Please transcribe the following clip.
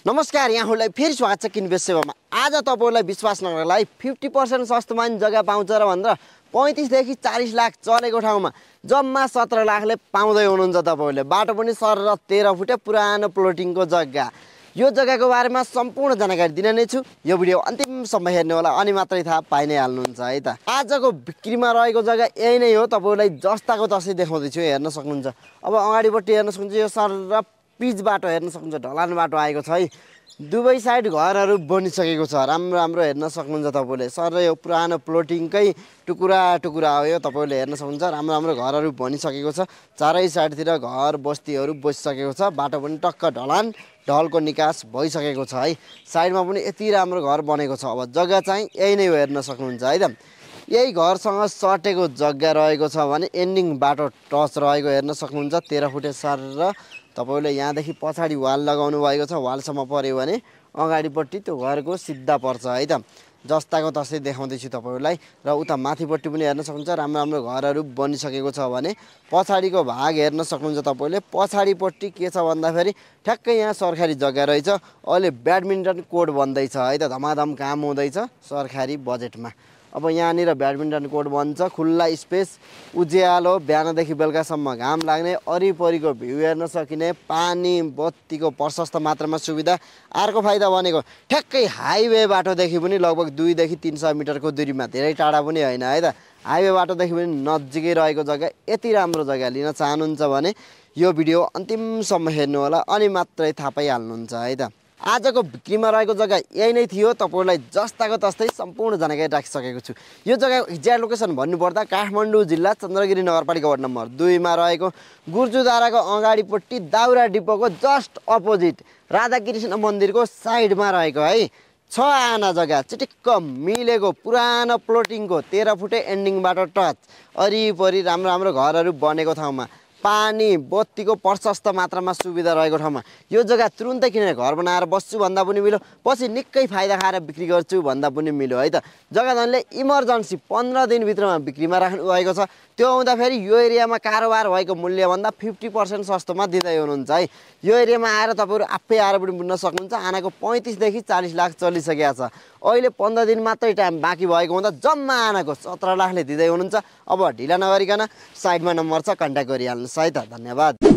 नमस्कार, यहाँहरूलाई फेरि स्वागत छ किनबेच सेवामा। आज तपाईहरुलाई विश्वास नगर्नलाई 50% सस्तोमा जग्गा पाउँछ र भनेर 35 देखि 40 लाख चलेको ठाउँमा जम्मा 17 लाखले पाउँदै हुनुहुन्छ तपाईहरुले। बाटो पनि सर र 13 फुटे पुरानो प्लोटिङको जग्गा। यो जग्गाको बारेमा सम्पूर्ण जानकारी दिन नै छु। यो भिडियो अन्तिमसम्म हेर्नु होला अनि मात्रै थाहा पाइ नै हाल्नुहुन्छ है त। आजको बिक्रीमा रहेको जग्गा यही नै हो। तपाईहरुलाई जस्ताको तस्तै देखाउँदै छु, हेर्न सक्नुहुन्छ। अब अगाडिपट्टि हेर्न सक्नुहुन्छ, यो सर र पिच बाटो हेर्न सक्नुहुन्छ, ढलान बाटो आएको छ है। दुवै साइड घरहरू बनिसकेको छ, राम्रो राम्रो हेर्न सक्नुहुन्छ तपाईले। सर यो पुरानो प्लोटिङकै टुकुरा टुकुरा हो यो, तपाईले हेर्न सक्नुहुन्छ। राम्रो राम्रो घरहरू बनिसकेको छ, चारै साइडतिर घर बस्तीहरू बसिसकेको छ। बाटो पनि टक्क ढलान ढलको निकास भइसकेको छ है। साइडमा पनि यति राम्रो घर बनेको छ। अब जग्गा चाहिँ यही नै हो, हेर्न सक्नुहुन्छ है त। यही घरसँग सटेको जग्गा रहेको छ भने एन्डिङ बाटो टच रहेको हेर्न सक्नुहुन्छ। 13 फुटे सर र तपाईले यहाँदेखि पछाडि वाल लगाउनु भएको छ। वालसम्म पर्यो भने अगाडिपट्टि त्यो घरको सिधा पर्छ है त। जस्ताको तस्तै देखाउँदैछु तपाईहरुलाई। र उता माथिपट्टि पनि हेर्न सक्नुहुन्छ, राम्रो राम्रो घरहरू बनिसकेको छ भने पछाडिको भाग हेर्न सक्नुहुन्छ तपाईले। पछाडिपट्टि के छ भन्दाखेरि ठ्याक्कै यहाँ सरकारी जग्गा रहेछ। अहिले ब्याडमिन्टन कोर्ट बन्दैछ है त, धमाधम काम हुँदैछ सरकारी बजेटमा। अब यहाँनिर ब्याडमिन्टन कोर्ट बन्छ, खुल्ला स्पेस, उज्यालो, बिहानदेखि बेलुकासम्म घाम लाग्ने, वरिपरिको भ्यू हेर्न सकिने, पानी बत्तीको प्रशस्त मात्रामा सुविधा। अर्को फाइदा भनेको ठ्याक्कै हाइवे बाटोदेखि पनि लगभग 2 देखि 300 मिटरको दूरीमा, धेरै टाढा पनि होइन है त। हाइवे बाटोदेखि पनि नजिकै रहेको जग्गा। यति राम्रो जग्गा लिन चाहनुहुन्छ भने यो भिडियो अन्तिमसम्म हेर्नु होला अनि मात्रै थाहा पाइहाल्नुहुन्छ है त। आजको बिक्रीमा रहेको जग्गा यही नै थियो। तपाईहरुलाई जस्ताको तस्तै सम्पूर्ण जानकारी राखिसकेको छु। यो जग्गाको एक्ज्याक्ट लोकेसन भन्नुपर्दा काठमाडौँ जिल्ला चन्द्रगिरी नगरपालिका वार्ड नम्बर 2 मा रहेको गुर्जुधाराको अगाडिपट्टि दाउरा डिपोको जस्ट अपोजिट राधाकृष्ण मन्दिरको साइडमा रहेको है 6 आना जग्गा चिटिक्क मिलेको पुरानो प्लोटिङको 13 फुटे एन्डिङ बाटो टच, वरिपरि राम्रो राम्रो घरहरू बनेको ठाउँमा, पानी बत्तीको प्रशस्त मात्रामा सुविधा रहेको ठाउँमा यो जग्गा तुरुन्तै किनेर घर बनाएर बस्छु भन्दा पनि मिल्यो, पछि निकै फाइदा खाएर बिक्री गर्छु भन्दा पनि मिल्यो है त। जग्गा धनीले इमर्जेन्सी 15 दिनभित्रमा बिक्रीमा राख्नु भएको छ। त्यो हुँदाखेरि यो एरियामा कारोबार भएको मूल्यभन्दा 50% सस्तोमा दिँदै हुनुहुन्छ है। यो एरियामा आएर तपाईहरु आफै आएर पनि बुझ्न सक्नुहुन्छ। आनाको 35 देखि 40 लाख चलिसकेको छ। अहिले 15 दिन मात्रै टाइम बाँकी भएको हुँदा जम्मा आनाको 17 लाखले दिँदै हुनुहुन्छ। अब ढिला नगरिकन साइडमा नम्बर छ, कन्ट्याक्ट गरिहाल्नुहोस् है त। धन्यवाद।